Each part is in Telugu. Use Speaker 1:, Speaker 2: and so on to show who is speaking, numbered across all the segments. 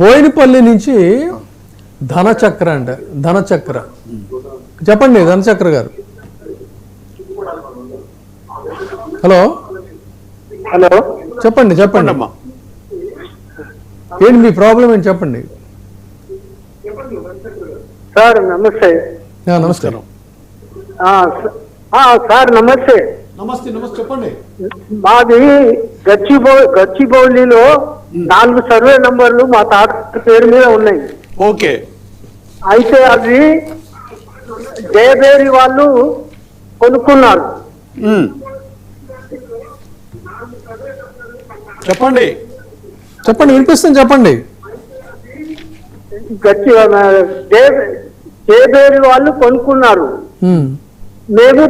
Speaker 1: బోయినపల్లి నుంచి ధనచక్ర అంట, ధనచక్ర చెప్పండి. ధనచక్ర గారు, హలో
Speaker 2: హలో,
Speaker 1: చెప్పండి చెప్పండి అమ్మా, ఏంటి మీ ప్రాబ్లం ఏంటి చెప్పండి.
Speaker 2: సార్ నమస్తే.
Speaker 1: నమస్కారం
Speaker 2: సార్ నమస్తే.
Speaker 1: నమస్తే నమస్తే చెప్పండి.
Speaker 2: మాది గచ్చిబౌలిలో 4 సర్వే నంబర్లు మా తాత పేరు మీద ఉన్నాయి.
Speaker 3: ఓకే.
Speaker 2: అయితే అవి జయబేరి వాళ్ళు కొనుక్కున్నారు.
Speaker 3: చెప్పండి
Speaker 1: చెప్పండి వినిపిస్తుంది చెప్పండి.
Speaker 2: జయబేరి వాళ్ళు కొనుక్కున్నారు. మేము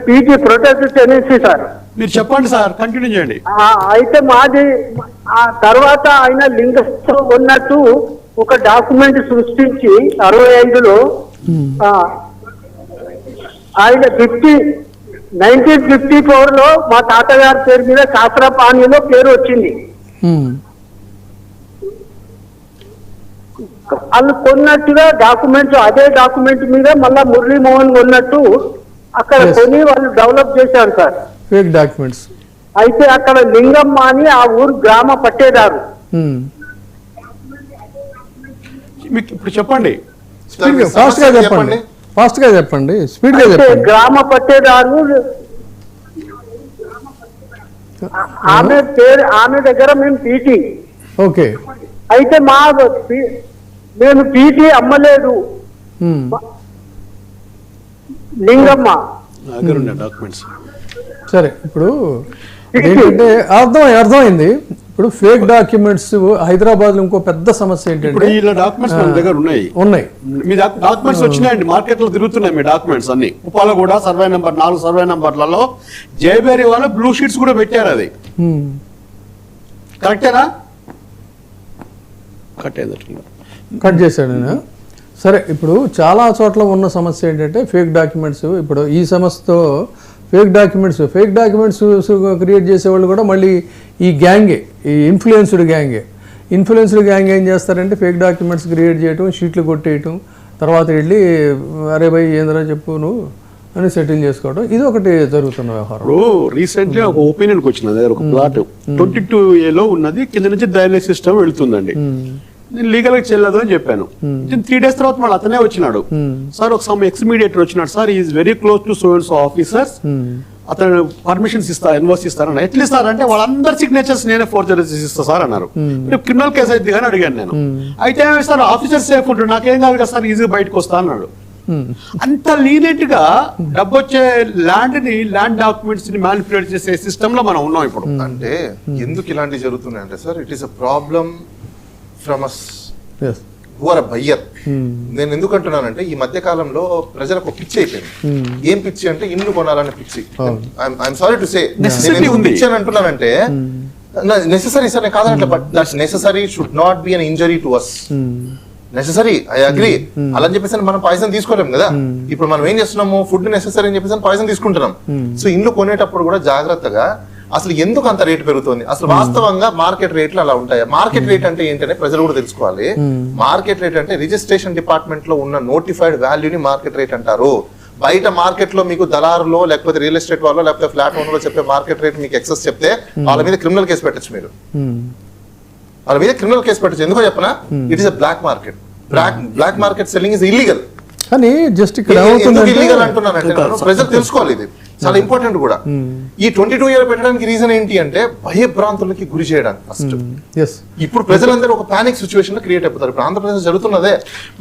Speaker 2: పీటీ ప్రొటెక్ట్ టెనెన్సీ సార్.
Speaker 3: మీరు చెప్పండి సార్, కంటిన్యూ చేయండి.
Speaker 2: అయితే మాది ఆ తర్వాత ఆయన లింగంతో ఉన్నట్టు ఒక డాక్యుమెంట్ సృష్టించి 65లో ఆయన 1954లో మా తాతగారి పేరు మీద శాస్త్రపాణిలో పేరు వచ్చింది. వాళ్ళు కొన్నట్టుగా డాక్యుమెంట్స్, అదే డాక్యుమెంట్ మీద మళ్ళా మురళీమోహన్ కొన్నట్టు అక్కడ కొని వాళ్ళు డెవలప్ చేశారు సార్,
Speaker 1: ఫేక్ డాక్యుమెంట్స్.
Speaker 2: అయితే అక్కడ లింగమ్మ అని ఆ ఊరు గ్రామ పట్టేదారు.
Speaker 3: ఇప్పుడు చెప్పండి,
Speaker 1: ఫాస్ట్ గా చెప్పండి, ఫాస్ట్ గా చెప్పండి, స్పీడ్ గా చెప్పండి.
Speaker 2: గ్రామ పట్టేదారు ఆమె పేరు, ఆమె దగ్గర మేము పీటీ.
Speaker 1: ఓకే.
Speaker 2: అయితే మేము పీటీ అమ్మలేదు, లింగమ్మ.
Speaker 3: డాక్యుమెంట్స్
Speaker 1: సరే, ఇప్పుడు ఏంటంటే అర్థమైంది. ఇప్పుడు ఫేక్ డాక్యుమెంట్స్ హైదరాబాద్ లో ఇంకో పెద్ద సమస్య ఏంటంటే
Speaker 3: ఇలా డాక్యుమెంట్స్ మన దగ్గర ఉన్నాయి. మీ డాక్యుమెంట్స్ వచ్చినాయండి, మార్కెట్ లో తిరుగుతున్నాయి మీ డాక్యుమెంట్స్ అన్ని. ఉపాల కూడా సర్వే నెంబర్ 4 సర్వే నెంబర్లలో జయబేరి వాళ్ళు బ్లూ షీట్స్ కూడా పెట్టారు. అది కరెక్టేనా?
Speaker 1: కట్ చేశాడు నేను. సరే, ఇప్పుడు చాలా చోట్ల ఉన్న సమస్య ఏంటంటే ఫేక్ డాక్యుమెంట్స్. ఇప్పుడు ఈ సమస్యతో ఫేక్ డాక్యుమెంట్స్ క్రియేట్ చేసేవాళ్ళు కూడా మళ్ళీ ఈ గ్యాంగే, ఈ ఇన్ఫ్లుయెన్స్డ్ గ్యాంగ్ ఏం చేస్తారంటే ఫేక్ డాక్యుమెంట్స్ క్రియేట్ చేయటం, షీట్లు కొట్టేయటం, తర్వాత వెళ్ళి అరే భయ్ ఏంద్రా చెప్పు నువ్వు అని సెటిల్ చేసుకోవడం, ఇది ఒకటి జరుగుతున్న వ్యవహారం.
Speaker 3: రీసెంట్లీ ఒక ఒపీనియన్ వచ్చింది, ఒక ప్లాట్ 22A ఉన్నది, కింద నుంచి డ్రైనేజ్ సిస్టమ్ వెళ్తుందండి. నేను లీగల్ గా చెల్లదు అని చెప్పాను. 3 days తర్వాత మళ్ళీ అతనే వచ్చినాడు. సార్ ఒక సమ్ ఎక్స్ మీడియేటర్ వచ్చినాడు, sir is very close to so and so officers, అతను పర్మిషన్స్ ఇస్తారు, ఎన్ఓసి ఇస్తారన్న. ఎట్లా ఇస్తారంటే వాళ్ళందరి సిగ్నేచర్స్ నేనే ఫోర్జరీస్ ఇస్తా సార్ అన్నారు. క్రిమినల్ కేసు అయితే కానీ అడిగాను నేను. అయితే సార్ ఆఫీసర్ సేఫ్ ఉంటాడు, నాకేం కాదు కదా సార్, ఈజీగా బయటకు వస్తా అన్నాడు. అంత లీనెట్ గా డబ్బు వచ్చే ల్యాండ్ డాక్యుమెంట్స్ ని మ్యానిపులేట్ చేసే సిస్టమ్ లో మనం ఉన్నాం ఇప్పుడు.
Speaker 4: అంటే ఎందుకు ఇలాంటివి జరుగుతున్నాయి అంటే sir, it is a problem from us who are a buyer. నేను ఎందుకు అంటున్నానంటే ఈ మధ్య కాలంలో ప్రజలకు ఒక పిచ్చి అయిపోయింది. ఏం పిచ్చి అంటే ఇల్లు కొనాలనే పిచ్చి. ఐఎమ్ సారీ టు సే, పిచ్చి అని అంటున్నానంటే నెసెసరీ సార్ కాదంటే, but that necessary should not be an injury to us. Necessary, I agree. అలా అని చెప్పేసి మనం పాయిజన్ తీసుకోలేము కదా. ఇప్పుడు మనం ఏం చేస్తున్నాము, ఫుడ్ నెసెసరీ అని చెప్పేసి పాయిజన్ తీసుకుంటున్నాం. సో ఇల్లు కొనేటప్పుడు కూడా జాగ్రత్తగా అసలు ఎందుకు అంత రేటు పెరుగుతుంది, అసలు వాస్తవంగా మార్కెట్ రేట్లు అలా ఉంటాయి. మార్కెట్ రేట్ అంటే ఏంటనే ప్రజలు కూడా తెలుసుకోవాలి. మార్కెట్ రేట్ అంటే రిజిస్ట్రేషన్ డిపార్ట్మెంట్ లో ఉన్న నోటిఫైడ్ వాల్యూని మార్కెట్ రేట్ అంటారు. బయట మార్కెట్ లో మీకు దళారులో లేకపోతే రియల్ ఎస్టేట్ వాళ్ళు లేకపోతే ఫ్లాట్ ఓనర్లో చెప్పే మార్కెట్ రేట్ మీకు ఎక్సెస్ చెప్తే వాళ్ళ మీద క్రిమినల్ కేసు పెట్టచ్చు. మీరు వాళ్ళ మీద క్రిమినల్ కేసు పెట్టచ్చు. ఎందుకో చెప్పనా, it is a black market. Black market selling is illegal.
Speaker 1: కానీ జస్ట్ ఇక్కడ
Speaker 4: ఇల్లీగల్ అంటున్నానంటే ప్రజలు తెలుసుకోవాలి, ఇది చాలా ఇంపార్టెంట్ కూడా. ఈ 22A పెట్టడానికి రీజన్ ఏంటి అంటే భయభ్రాంతులకి గురి చేయడానికి ఫస్ట్. ఇప్పుడు ప్రజలందరూ ఒక పానిక్ సిచ్యువేషన్ లో క్రియేట్ అయిపోతారు. ఇప్పుడు ఆంధ్రప్రదేశ్ జరుగుతున్నదే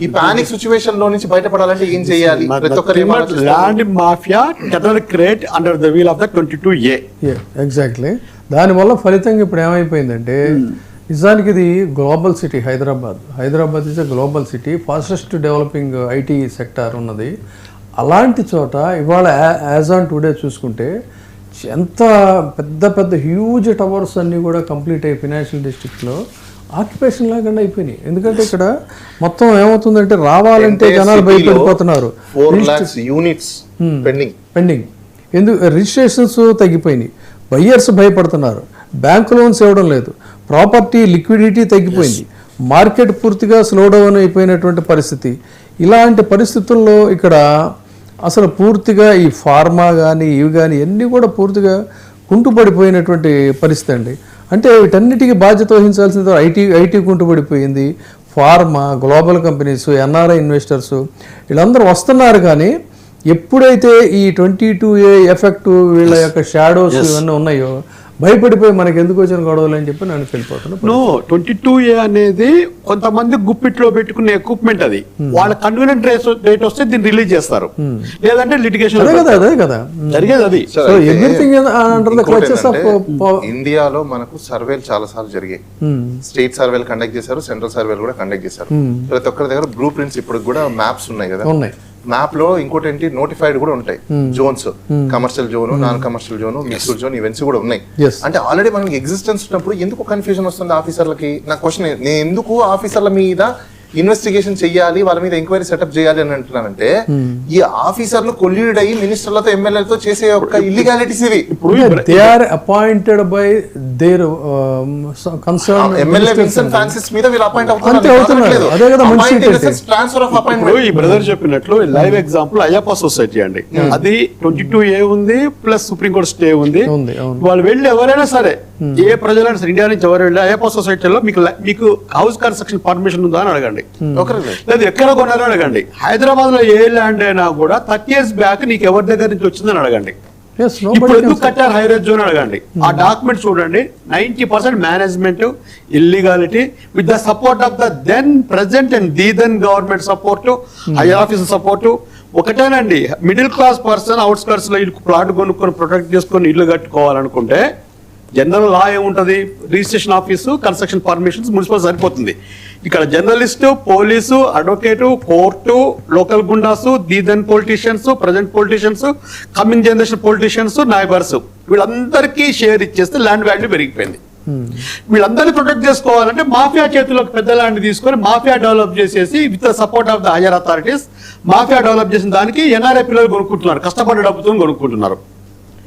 Speaker 4: ఈ పానిక్ సిచ్యువేషన్ లో నుంచి బయటపడాలంటే ఏం చేయాలి? ప్రతి ఒక్కరి
Speaker 3: land mafia create under the wheel of the 22A.
Speaker 1: Exactly. దానివల్ల ఫలితంగా ఇప్పుడు ఏమైపోయిందంటే నిజానికి ఇది global city Hyderabad is a global city, fastest developing IT sector ఉన్నది. అలాంటి చోట ఇవాళ యాజ్ ఆన్ టుడే చూసుకుంటే ఎంత పెద్ద హ్యూజ్ టవర్స్ అన్నీ కూడా కంప్లీట్ అయ్యి ఫినాన్షియల్ డిస్ట్రిక్ట్లో ఆక్యుపేషన్ లాగా అయిపోయినాయి. ఎందుకంటే ఇక్కడ మొత్తం ఏమవుతుందంటే రావాలంటే జనాలు భయపడిపోతున్నారు.
Speaker 4: 4 lakhs యూనిట్స్
Speaker 1: పెండింగ్. ఎందుకు రిజిస్ట్రేషన్స్ తగ్గిపోయినాయి, బయ్యర్స్ భయపడుతున్నారు, బ్యాంక్ లోన్స్ ఇవ్వడం లేదు, ప్రాపర్టీ లిక్విడిటీ తగ్గిపోయింది, మార్కెట్ పూర్తిగా స్లో డౌన్ అయిపోయినటువంటి పరిస్థితి. ఇలాంటి పరిస్థితుల్లో ఇక్కడ అసలు పూర్తిగా ఈ ఫార్మా కానీ ఇవి కానీ అన్నీ కూడా పూర్తిగా కుంటుపడిపోయినటువంటి పరిస్థితి అండి. అంటే వీటన్నిటికీ బాధ్యత వహించాల్సిన ఐటీ కుంటుపడిపోయింది, pharma, global companies, NRI investors వీళ్ళందరూ వస్తున్నారు. కానీ ఎప్పుడైతే ఈ 22A ఎఫెక్ట్ వీళ్ళ యొక్క షాడోస్ ఇవన్నీ ఉన్నాయో భయపడిపోయి మనకి ఎందుకు వచ్చిన గొడవలు అని చెప్పి నేను వెళ్ళిపోతున్నాను.
Speaker 3: 22A అనేది కొంతమంది గుప్పిట్లో పెట్టుకునే ఎక్విప్మెంట్, అది వాళ్ళ కన్వీనియంట్ రేట్ వస్తే దీన్ని రిలీజ్ చేస్తారు, లేదంటే లిటిగేషన్
Speaker 1: అదే కదా
Speaker 3: జరిగేది. అది
Speaker 4: ఇండియాలో మనకు సర్వేలు చాలా సార్లు జరిగాయి, స్టేట్ సర్వేలు కండక్ట్ చేశారు, సెంట్రల్ సర్వేలు కూడా కండక్ట్ చేశారు. ప్రతి ఒక్కరి దగ్గర బ్లూ ప్రింట్స్ ఇప్పుడు కూడా మ్యాప్స్ ఉన్నాయి కదా, మ్యాప్ లో ఇంకోటి ఏంటి నోటిఫైడ్ కూడా ఉంటాయి zones, commercial zone, non commercial zone, mixed zone, events కూడా ఉన్నాయి. అంటే ఆల్రెడీ మనకి ఎగ్జిస్టెన్స్ ఉన్నప్పుడు ఎందుకు కన్ఫ్యూజన్ వస్తుంది ఆఫీసర్లకి? నా క్వశ్చన్, నేను ఎందుకు ఆఫీసర్ల మీద ఇన్వెస్టిగేషన్ చెయ్యాలి, వాళ్ళ మీద ఎంక్వైరీ సెటప్ చేయాలి అని అంటున్నానంటే ఈ ఆఫీసర్లు కొల్యూడ్ అయ్యి మినిస్టర్లతో ఎమ్మెల్యేలతో చేసే ఒక ఇల్లీగాలిటీస్ ఇవి.
Speaker 1: They are appointed by their concern
Speaker 4: MLA Vincent Francis మీద వీళ్ళు అపాయింట్ అవుతున్నారు.
Speaker 1: అదే కదా
Speaker 4: ట్రాన్స్ఫర్ ఆఫ్ అపాయింట్మెంట్.
Speaker 3: ఈ బ్రదర్ చెప్పినట్లు లైవ్ ఎగ్జాంపుల్ అయ్యప్ప సొసైటీ అండి, అది 22A ఉంది ప్లస్ సుప్రీంకోర్టు స్టే ఉంది. వాళ్ళు వెళ్ళి ఎవరైనా సరే, ఏ ప్రజలైనా సరే, ఇండియా నుంచి ఎవరు వెళ్ళి అయ్యప్ప సొసైటీలో మీకు హౌస్ కన్స్ట్రక్షన్ పర్మిషన్ ఉందా అని అడగండి, లేదు ఎక్కడ కొన్నారో అడగండి. హైదరాబాద్ లో ఏ ల్యాండ్ అయినా కూడా 30 years బ్యాక్ నీకు ఎవరి దగ్గర నుంచి వచ్చిందని అడగండి. ఇప్పుడు ఎందుకు కట్టారు హైరేజ్ జోన్ అడగండి. ఆ డాక్యుమెంట్ చూడండి, 90% management illegality with the support of the then present and the then government support, higher officer support. ఒకటేనండి, మిడిల్ క్లాస్ పర్సన్ అవుట్స్కర్ట్స్ లో ఇల్లు ప్లాట్ కొనుక్కొని ప్రొటెక్ట్ చేసుకొని ఇల్లు కట్టుకోవాలనుకుంటే జనరల్ లా ఏముంటది, registration office, construction permissions, municipal సరిపోతుంది. ఇక్కడ journalist, police, advocate, court, local goondas, the then politicians, present politicians, coming generation politicians, neighbours, వీళ్ళందరికీ షేర్ ఇచ్చేస్తే ల్యాండ్ వాల్యూ పెరిగిపోయింది. వీళ్ళందరినీ ప్రొటెక్ట్ చేసుకోవాలంటే మాఫియా చేతుల్లోకి పెద్ద ల్యాండ్ తీసుకొని మాఫియా డెవలప్ చేసేసి with the support of the higher authorities mafia develop చేసిన దానికి ఎన్ఆర్ఐ పిల్లలు కొనుక్కుంటున్నారు, కష్టపడే డబ్బుతో కొనుక్కుంటున్నారు.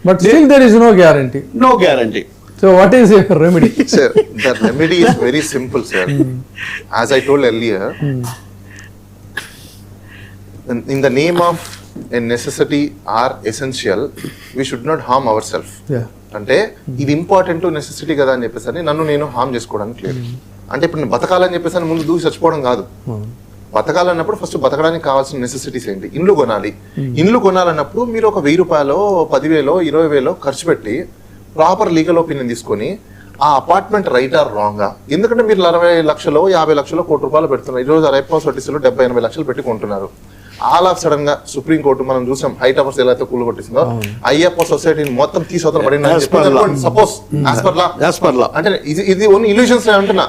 Speaker 1: But still there is no guarantee.
Speaker 3: No guarantee.
Speaker 1: So what is your remedy?
Speaker 4: Sir, the remedy is very simple, sir. As I told earlier, in the name of a necessity or essential, we should not harm ourselves.
Speaker 1: Yeah.
Speaker 4: అంటే ఇది ఇంపార్టెంట్ నెసెసిటీ కదా అని చెప్పేసి నన్ను నేను హార్మ్ చేసుకోవడానికి లేదు. అంటే ఇప్పుడు నేను బతకాలని చెప్పేసి ముందు దూకి చచ్చిపోవడం కాదు. బతకాలన్నప్పుడు ఫస్ట్ బతకడానికి కావాల్సిన నెసెసిటీస్ ఏంటి? ఇండ్లు కొనాలి. ఇండ్లు కొనాలన్నప్పుడు మీరు ఒక 1000 రూపాయలు, 10,000, 20,000 ఖర్చు పెట్టి ప్రాపర్ లీగల్ ఒపీనియన్ తీసుకొని ఆ అపార్ట్మెంట్ రైట్ ఆర్ రాంగా, ఎందుకంటే మీరు 40 లక్షలు, 50 లక్షలు, ₹1 కోటి పెడుతున్నారు. ఈరోజు అయ్యప్ప సొసైటీలో 70-80 లక్షలు పెట్టి కొంటున్నారు. ఆల్ ఆఫ్ సడన్ గా సుప్రీంకోర్టు మనం చూసాం హై టవర్స్ ఎలా అయితే కూలగొట్టిందో, అయ్యప్ప సొసైటీని మొత్తం తీసవతల పడిన సపోజ్ యాజ్ పర్ లా అంటే ఇది ఓన్లీ ఇల్యూషన్స్ అంటున్నా.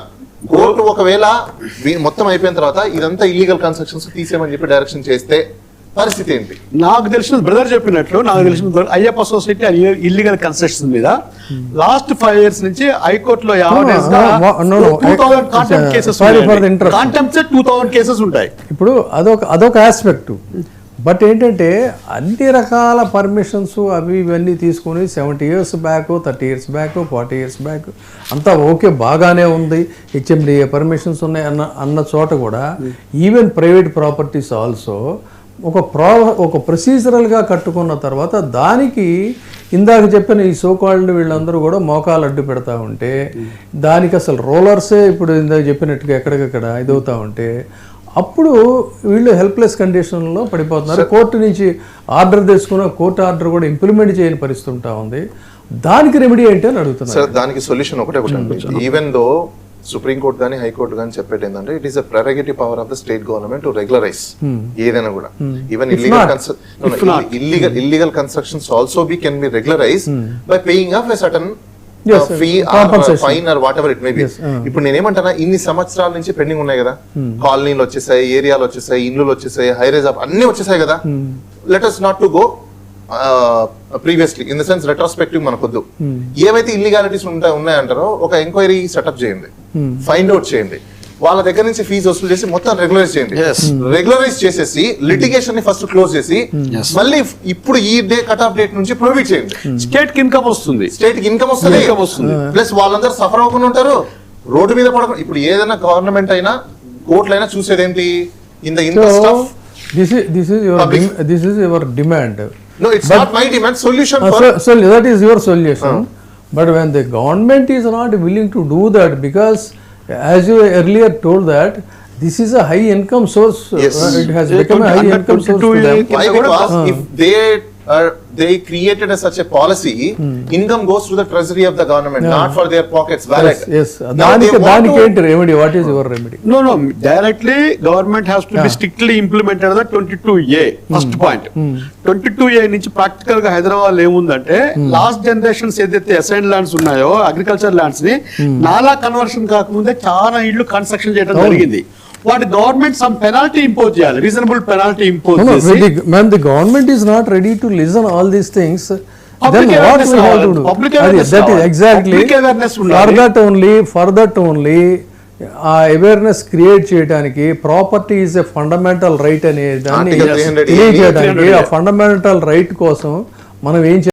Speaker 4: కోర్టు ఒకవేళ మొత్తం అయిపోయిన తర్వాత ఇదంతా ఇల్లీగల్ కన్స్ట్రక్షన్స్ తీసేయమని చెప్పి డైరెక్షన్ చేస్తే పరిస్థితి ఏంటి?
Speaker 3: నాకు తెలిసిన బ్రదర్ చెప్పినట్లు, నాకు తెలిసిన అయ్యప్ప సొసైటీ ఇల్లీగల్ కన్స్ట్రక్షన్ మీద లాస్ట్ 5 years నుంచి హైకోర్టులో 2000 కేసెస్ ఉంటాయి.
Speaker 1: ఇప్పుడు అదొక ఆస్పెక్ట్. బట్ ఏంటంటే అన్ని రకాల పర్మిషన్స్ అవి ఇవన్నీ తీసుకొని 70 years back, 30 years back, 40 years back అంతా ఓకే, బాగానే ఉంది, హెచ్ఎండిఏ పర్మిషన్స్ ఉన్నాయి అన్న చోట కూడా ఈవెన్ ప్రైవేట్ ప్రాపర్టీస్ ఆల్సో ఒక ప్రొసీజరల్గా కట్టుకున్న తర్వాత దానికి ఇందాక చెప్పిన ఈ సోకాల్డ్ వీళ్ళందరూ కూడా మోకాలు అడ్డు పెడతా ఉంటే దానికి అసలు రోలర్సే ఇప్పుడు ఇందాక చెప్పినట్టుగా ఎక్కడికక్కడ ఇదవుతా ఉంటే అప్పుడు వీళ్ళు హెల్ప్లెస్ కండిషన్లో పడిపోతున్నారు. కోర్టు నుంచి ఆర్డర్ తెచ్చుకున్న కోర్టు ఆర్డర్ కూడా ఇంప్లిమెంట్ చేయని పరిస్థితి ఉంటా ఉంది. దానికి రెమెడీ ఏంటి అని అడుగుతున్నారు.
Speaker 4: సార్ దానికి సొల్యూషన్ ఒకటే ఈవెన్ దో సుప్రీంకోర్టు కానీ హైకోర్టు కానీ చెప్పేది ఏంటంటే it is a prerogative power of the state government to regularise ఏదైనా కూడా. Even illegal constructions also be can be regularise by paying off a certain fee or fine or whatever it may be. ఇప్పుడు నేనేమంటానా, ఇన్ని సంవత్సరాల నుంచి పెండింగ్ ఉన్నాయి కదా, కాలనీలు వచ్చేసాయి, ఏరియాలు వచ్చేసాయి, ఇండ్లు వచ్చేసాయి, హైరేజ్ అన్ని వచ్చేసాయి కదా. Let us not to go previously in the sense retrospective మనకొద్దు. ఏవైతే ఇల్లీగాలిటీస్ ఉన్నాయంటారో ఒక ఎంక్వైరీ సెటప్ చేయండి, ఫైండ్ అవుట్ చేయండి, వాళ్ళ దగ్గర నుంచి ఫీజు వసూలు చేసి మొత్తం రెగ్యులరైజ్ చేయండి. రెగ్యులరైజ్ చేసేసి లిటిగేషన్ ని ఫస్ట్ క్లోజ్ చేసి మళ్ళీ ఇప్పుడు ఈ డే కట్ ఆఫ్ డేట్ నుంచి ప్రొహిబిట్ చేయండి.
Speaker 3: స్టేట్ కి ఇన్కమ్ వస్తుంది,
Speaker 4: స్టేట్ కి ఇన్కమ్ వస్తుంది, ప్లస్ వాళ్ళందరూ సఫర్ అవ్వకుండా ఉంటారు. రోడ్డు మీద పడకుండా ఇప్పుడు ఏదైనా గవర్నమెంట్ అయినా కోర్టులైనా చూసేదేంటి in the interest of
Speaker 1: this is your demand.
Speaker 4: No, it's not my demand. Solution for
Speaker 1: So that is your solution. But when the government is not willing to do that, because as you earlier told that this is a high income source,
Speaker 4: Yes.
Speaker 1: It has become a high
Speaker 3: Under
Speaker 1: income source to
Speaker 3: 22
Speaker 1: them.
Speaker 4: why? Because if they created such a policy, income goes to the treasury of the government, not for their pockets. Valid.
Speaker 1: Yes.
Speaker 4: Now they want
Speaker 1: దానికి
Speaker 4: to-
Speaker 1: ఏంటి remedy? What is your remedy?
Speaker 3: No, directly government has to be strictly implemented the 22A first point. 22A నుంచి ప్రాక్టికల్ గా హైదరాబాద్ ఏముందంటే లాస్ట్ జనరేషన్స్ ఏదైతే అసైన్ ల్యాండ్స్ ఉన్నాయో అగ్రికల్చర్ ల్యాండ్స్ ని నాలా కన్వర్షన్ కాకముందే చాలా ఇళ్ళు కన్స్ట్రక్షన్ చేయడం జరిగింది. వాటి గవర్నమెంట్ సమ్ పెనాల్టీ ఇంపోజ్ చేయాలి, రీజనబుల్ పెనాల్టీ ఇంపోజ్ చేసి
Speaker 1: When the government is not ready to listen all these things,
Speaker 3: Public
Speaker 1: then what
Speaker 3: awareness
Speaker 1: we have to
Speaker 3: రావాలి.
Speaker 1: do?
Speaker 3: Public
Speaker 1: That
Speaker 3: awareness
Speaker 1: is
Speaker 3: రావాలి.
Speaker 1: exactly.
Speaker 3: Public awareness
Speaker 1: For
Speaker 3: ఉండాలి.
Speaker 1: that only ఆ అవేర్నెస్ క్రియేట్ చేయడానికి property is a fundamental right అనే దాన్ని
Speaker 4: Article 300
Speaker 1: తెలియజేయడానికి
Speaker 3: A.
Speaker 1: ఆ ఫండమెంటల్ రైట్ కోసం మనం ఏం